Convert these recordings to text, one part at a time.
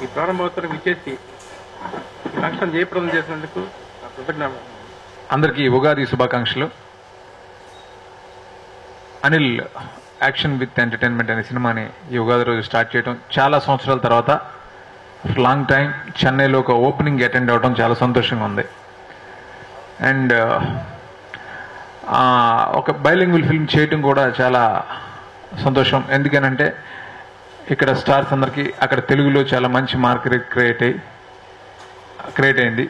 ఈ ప్రారంభోత్సవం ఇచ్చేసి ఈ ఫంక్షన్ జయప్రదం చేసినందుకు కృతజ్ఞతలు. అందరికీ ఉగాది శుభాకాంక్షలు. అనిల్ యాక్షన్ విత్ ఎంటర్టైన్మెంట్ అనే సినిమాని ఈ ఉగాది రోజు స్టార్ట్ చేయడం చాలా సంవత్సరాల తర్వాత లాంగ్ టైం చెన్నైలో ఒక ఓపెనింగ్ అటెండ్ అవడం చాలా సంతోషంగా ఉంది. అండ్ ఒక బైలింగ్వల్ ఫిల్మ్ చేయటం కూడా చాలా సంతోషం. ఎందుకనంటే ఇక్కడ స్టార్స్ అందరికీ అక్కడ తెలుగులో చాలా మంచి మార్కెట్ క్రియేట్ అయింది.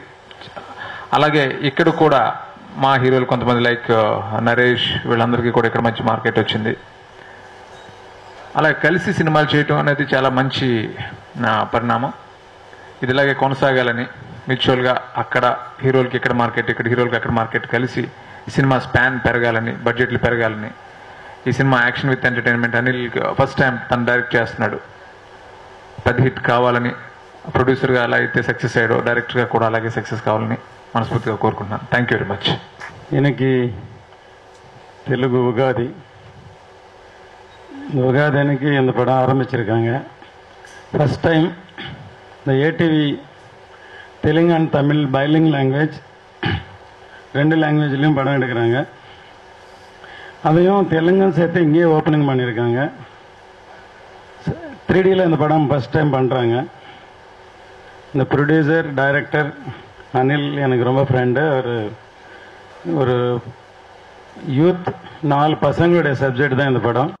అలాగే ఇక్కడ కూడా మా హీరోలు కొంతమంది లైక్ నరేష్ వీళ్ళందరికీ కూడా ఇక్కడ మంచి మార్కెట్ వచ్చింది. అలా కలిసి సినిమాలు చేయటం అనేది చాలా మంచి పరిణామం. ఇది ఇలాగే కొనసాగాలని మ్యూచువల్గా అక్కడ హీరోలకి ఇక్కడ మార్కెట్, ఇక్కడ హీరోలకి అక్కడ మార్కెట్ కలిసి ఈ సినిమా స్పాన్ పెరగాలని, బడ్జెట్లు పెరగాలని, ఈ cinema action with entertainment Anil first time తను డైరెక్ట్ చేస్తున్నాడు, పెద్ద హిట్ కావాలని, ప్రొడ్యూసర్గా అలా అయితే సక్సెస్ అయ్యాడో డైరెక్టర్గా కూడా అలాగే సక్సెస్ కావాలని మనస్ఫూర్తిగా కోరుకుంటున్నాను. Thank you very much. எனக்கு தெலுங்கு உகாதி அன்னைக்கு இந்த படம் ஆரம்பிச்சிருக்காங்க. ஃபர்ஸ்ட் டைம் இந்த ATV Telugu and Tamil boiling language ரெண்டு லாங்குவேஜ்லையும் படம் எடுக்கிறாங்க. அதையும் தெலுங்கும் சேர்த்து இங்கேயே ஓப்பனிங் பண்ணியிருக்காங்க. 3Dயில் இந்த படம் ஃபர்ஸ்ட் டைம் பண்ணுறாங்க. இந்த ப்ரொடியூசர் டைரக்டர் அனில் எனக்கு ரொம்ப ஃப்ரெண்டு. ஒரு யூத் 4 பசங்களுடைய சப்ஜெக்ட் தான் இந்த படம்.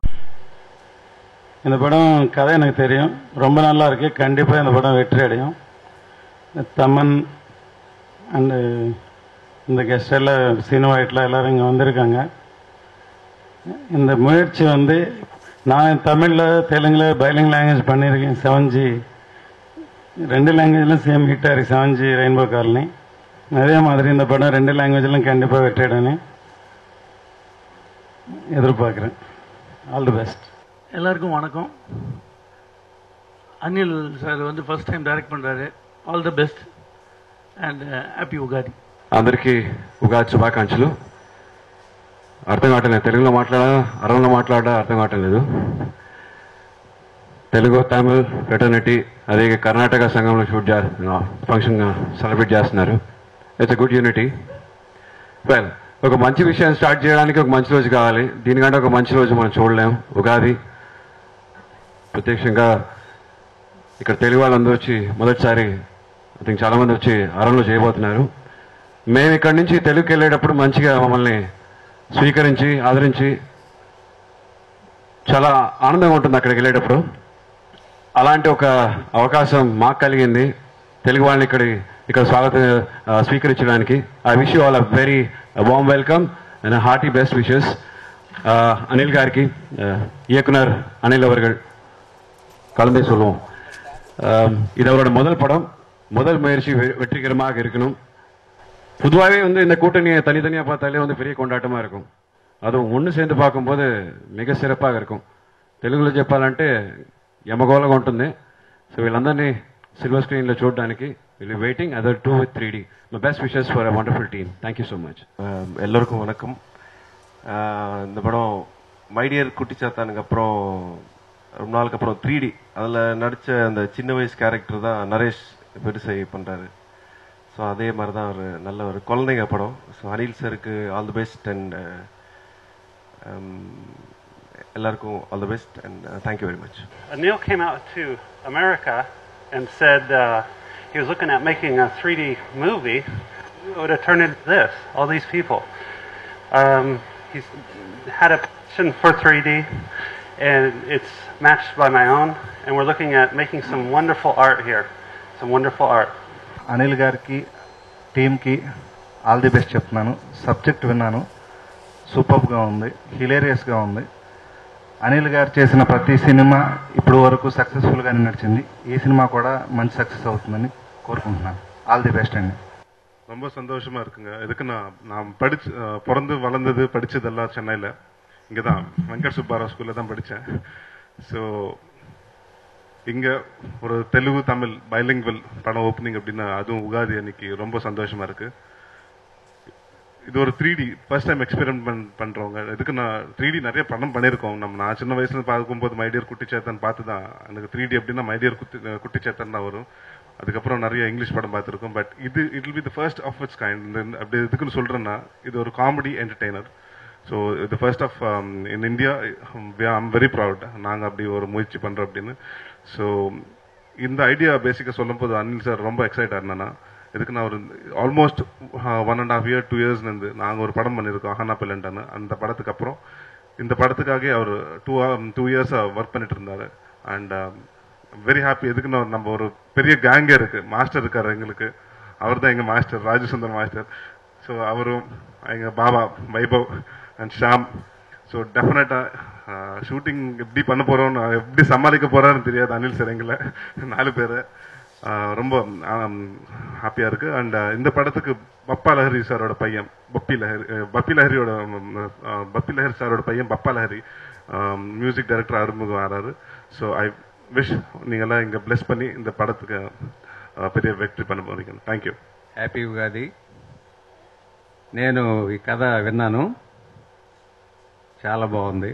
இந்த படம் கதை எனக்கு தெரியும், ரொம்ப நல்லா இருக்கு. கண்டிப்பாக இந்த படம் வெற்றி அடையும். தமன் அண்டு இந்த கெஸ்ட் எல்லாம் சினிமா ஹைட்லாம் எல்லாரும் இங்கே வந்திருக்காங்க. இந்த முயற்சி நான் தமிழில் தெலுங்கில் பைலிங் லாங்குவேஜ் பண்ணியிருக்கேன். 7G 2 லாங்குவேஜ்லையும் சேம் ஹிட்டாக இருக்குது. 7G rainbow colony. அதே மாதிரி இந்த படம் 2 லாங்குவேஜ்லையும் கண்டிப்பாக வெற்றி அடையணும் எதிர்பார்க்குறேன். All the best. எல்லாருக்கும் வணக்கம். Anil sir first time direct பண்ணுறாரு. All the best and happy Ugadi. అందరికీ ఉగాది శుభాకాంక్షలు. అర్థం కావట్లేదు, తెలుగులో మాట్లాడా అరంలో మాట్లాడా అర్థం కావట్లేదు. తెలుగు తమిళ్ ఫ్రెటర్నిటీ అదే కర్ణాటక సంఘంలో ఫంక్షన్ సెలబ్రేట్ చేస్తున్నారు. It's a good unity. Well, ఒక మంచి విషయం స్టార్ట్ చేయడానికి ఒక మంచి రోజు కావాలి. దీనికంటే ఒక మంచి రోజు మనం చూడలేం. ఉగాది ప్రత్యక్షంగా ఇక్కడ తెలుగు వాళ్ళందరూ వచ్చి మొదటిసారి ఐ థింక్ చాలామంది వచ్చి అరంలో చేయబోతున్నారు. మేము ఇక్కడి నుంచి తెలుగుకి వెళ్ళేటప్పుడు మంచిగా మమ్మల్ని స్వీకరించి ఆదరించి చాలా ఆనందంగా ఉంటుంది అక్కడికి వెళ్ళేటప్పుడు. అలాంటి ఒక అవకాశం మాకు కలిగింది తెలుగు వాళ్ళని ఇక్కడ స్వీకరించడానికి. I wish you all a very warm welcome and hearty best wishes. Anil Gargi இயக்குனர் அனில் அவர்கள் கலந்து சொல்லுவோம். இது அவரோட முதல் படம், முதல் முயற்சி வெற்றிகரமாக இருக்கணும். பொதுவாகவே இந்த கூட்டணியை தனித்தனியாக பார்த்தாலே பெரிய கொண்டாட்டமாக இருக்கும். அதுவும் ஒன்று சேர்ந்து பார்க்கும்போது మిగ సిరపాగా இருக்கும். తెలుగులో చెప్పాలంటే యమగోళగా ఉంటుంది. సో వీళ్ళందరినీ సిల్వర్ స్క్రీన్లో చూడడానికి will waiting other 2 with 3D. My best wishes for a wonderful team. Thank you so much. எல்லோருக்கும் வணக்கம். இந்த படம் மைடியர் குட்டிச்சாத்தானுக்கு அப்புறம் ரொம்ப நாளுக்கு அப்புறம் 3D அதில் நடித்த அந்த சின்ன வயசு கேரக்டர் தான் நரேஷ் பெருசை பண்ணுறாரு. ஸோ அதே மாதிரி தான் ஒரு நல்ல ஒரு குழந்தைங்க படம். ஸோ அனில் சருக்கு ஆல் தி பெஸ்ட் அண்ட் எல்லாருக்கும் all the best and thank you very much. Anil came out to America and said he was looking at making a 3D movie. It would have turned into this, all these people. He's had a passion for 3D, and it's matched by my own, and we're looking at making some wonderful art here, some wonderful art. Anil గారికి టీమ్కి all the best చెప్తున్నాను. Subject విన్నాను, సూపర్గా ఉంది, హిలేరియస్గా ఉంది. అనిల్ గారు చేసిన ప్రతి సినిమా ఇప్పుడు వరకు సక్సెస్ఫుల్గానే నడిచింది. ఈ సినిమా కూడా మంచి సక్సెస్ అవుతుందని కోరుకుంటున్నాను. ఆల్ ది బెస్ట్ అండి. ரொம்ப சந்தோஷமா இருக்குங்க. எதுக்கு நான் பிறந்து வளர்ந்தது படித்ததெல்லாம் சென்னையில், இங்கே தான் வெங்கட் சுப்பாராவ் ஸ்கூலில் தான் படித்தேன். ஸோ இங்கே ஒரு தெலுங்கு தமிழ் பைலிங்குவல் படம் ஓப்பனிங் அப்படின்னா அதுவும் உகாதி அன்னைக்கு ரொம்ப சந்தோஷமாக இருக்குது. இது ஒரு 3D ஃபர்ஸ்ட் டைம் எக்ஸ்பெரிமெண்ட் பண்றவங்க. இதுக்கு நான் 3D நிறைய படம் பண்ணியிருக்கோம். நான் சின்ன வயசுல பார்க்கும்போது மைடியர் குட்டிச்சேத்தன் பார்த்து தான் எனக்கு 3D அப்படின்னா மைடியர் குட்டிச்சேத்தன் தான் வரும். அதுக்கப்புறம் நிறைய இங்கிலீஷ் படம் பார்த்துருக்கோம். பட் இது it will be the first of its kind. அப்படி இதுக்குன்னு சொல்றேன்னா இது ஒரு காமெடி என்டர்டெய்னர். ஸோ இது first of in India. I'm very proud நாங்கள் அப்படி ஒரு முயற்சி பண்ணுறோம் அப்படின்னு. ஸோ இந்த ஐடியா பேசிக்காக சொல்லும் போது அனில் சார் ரொம்ப எக்ஸைட் ஆயிருந்தேன்னா இதுக்கு நான் ஒரு ஆல்மோஸ்ட் 1.5 year 2 yearsலேருந்து நாங்கள் ஒரு படம் பண்ணியிருக்கோம் அஹானா பில்லண்டான்னு. அந்த படத்துக்கு அப்புறம் இந்த படத்துக்காக அவர் 2 years ஒர்க் பண்ணிட்டு இருந்தார். And very happy. எதுக்குன்னு நம்ம ஒரு பெரிய கேங்கே இருக்கு. மாஸ்டர் இருக்காரு எங்களுக்கு. அவர் தான் எங்கள் மாஸ்டர், ராஜசுந்தர் மாஸ்டர். ஸோ அவரும் எங்கள் பாபா வைபவ் அண்ட் ஷாம். ஸோ டெஃபினட்டாக ஷூட்டிங் எப்படி பண்ண போகிறோம், எப்படி சமாளிக்க போகிறாருன்னு தெரியாது அனில் சார் எங்களை 4 பேர். ரொம்ப ஹாப்பியாக இருக்குது. அண்ட் இந்த படத்துக்கு பப்பா லஹரி சாரோட பையன் பப்பி லஹரி சாரோட பையன் பப்பா லஹரி மியூசிக் டைரக்டர் அறிமுகம் ஆறாரு. ஸோ ஐ விஷ் நீங்கள்லாம் இங்கே பிளஸ் பண்ணி இந்த படத்துக்கு பெரிய வெற்றி பண்ண போறீங்க. Thank you. హ్యాపీ ఉగాది. నేను ఈ కథ విన్నాను, చాలా బాగుంది.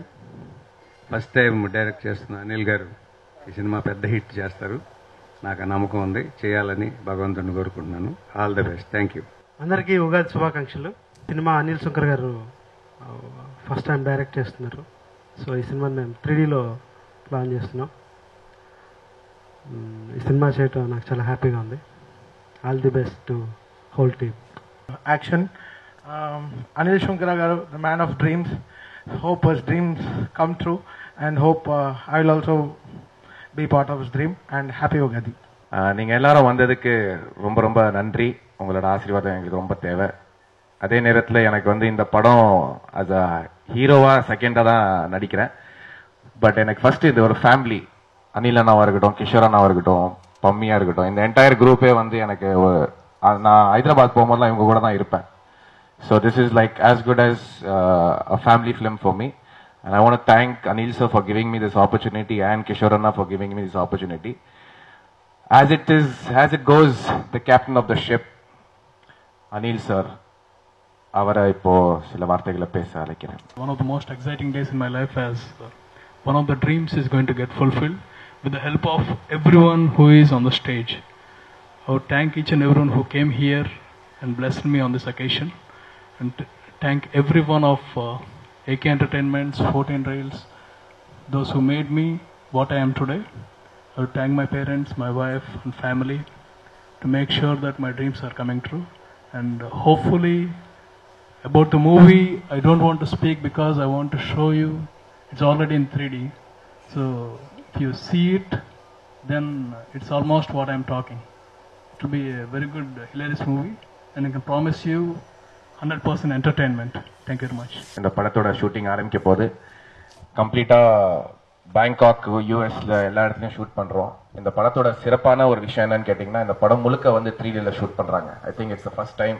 ఫస్ట్ టైం డైరెక్ట్ చేస్తున్న అనిల్ గారు ఈ సినిమా పెద్ద హిట్ చేస్తారు, నాకు నమ్మకం ఉంది. చేయాలని భగవంతుని కోరుకుంటున్నాను. All the best. Thank you. అందరికీ ఉగాది శుభాకాంక్షలు. సినిమా అనిల్ శంకర్ గారు ఫస్ట్ టైం డైరెక్ట్ చేస్తున్నారు. సో ఈ సినిమాని మేము 3Dలో ప్లాన్ చేస్తున్నాం. ఈ సినిమా చేయటం నాకు చాలా హ్యాపీగా ఉంది. All the best to whole team. Action. Anil Shankara garu, the man of dreams. Hope his dreams come true, and hope I will also be part of his dream. And happy Ugadi. நீங்க எல்லாரும் வந்ததுக்கு ரொம்ப ரொம்ப நன்றி. உங்களோட ஆசீர்வாதம் எங்களுக்கு ரொம்ப தேவை. அதே நேரத்தில் எனக்கு வந்து இந்த படம் அஸ் அ ஹீரோவா செகண்டா தான் நடிக்கிறேன். பட் எனக்கு ஃபர்ஸ்ட் இது ஒரு ஃபேமிலி. அனில் அண்ணாவா இருக்கட்டும், கிஷோர் அண்ணாவா இருக்கட்டும், பம்மியா இருக்கட்டும், இந்த என்டையர் குரூப்பே வந்து எனக்கு நான் ஹைதராபாத் போகும்போதுலாம் இவங்க கூட தான் இருப்பேன். So this is like as good as a family film for me, and I want to thank Anil sir for giving me this opportunity and Kishore Anna for giving me this opportunity. As it goes, the captain of the ship, Anil sir, avara ipo sila vaarthaigala pesa alikkiren. One of the most exciting days in my life, as one of the dreams is going to get fulfilled with the help of everyone who is on the stage. I would thank each and everyone who came here and blessed me on this occasion. And thank everyone of AK Entertainments, 14 Rails, those who made me what I am today. I would thank my parents, my wife and family to make sure that my dreams are coming true. And hopefully about the movie, I don't want to speak because I want to show you it's already in 3D. So if you see it, then it's almost what I'm talking. It will be a very good, hilarious movie, and I can promise you 100% entertainment. Thank you very much. இந்த படத்தோட shooting ஆரம்பிக்க போது கம்ப்ளீட்டா Bangkok யூஎஸ்ல எல்லா இடத்துலயும் shoot பண்றோம். இந்த படத்தோட சிறப்பான ஒரு விஷயம் என்னன்னு கேட்டீங்கன்னா, இந்த படம் முழுக்க வந்து 3Dல ஷூட் பண்றாங்க. I think it's the first time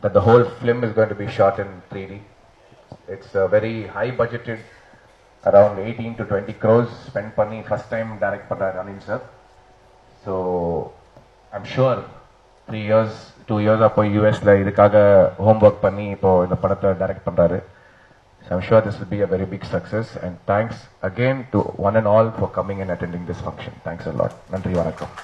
that the whole film is going to be shot in 3D. It's a very high budgeted, around 18 to 20 crores spent பண்ணி first time direct பண்றாரு Anil sir. So I'm sure 2 years அப்போ யூஎஸ்ல இதுக்காக homework பண்ணி இப்போ இந்த படத்தை direct பண்றாரு. So I'm sure this will be a very big success, and thanks again to one and all for coming and attending this function. Thanks a lot. நன்றி, வணக்கம்.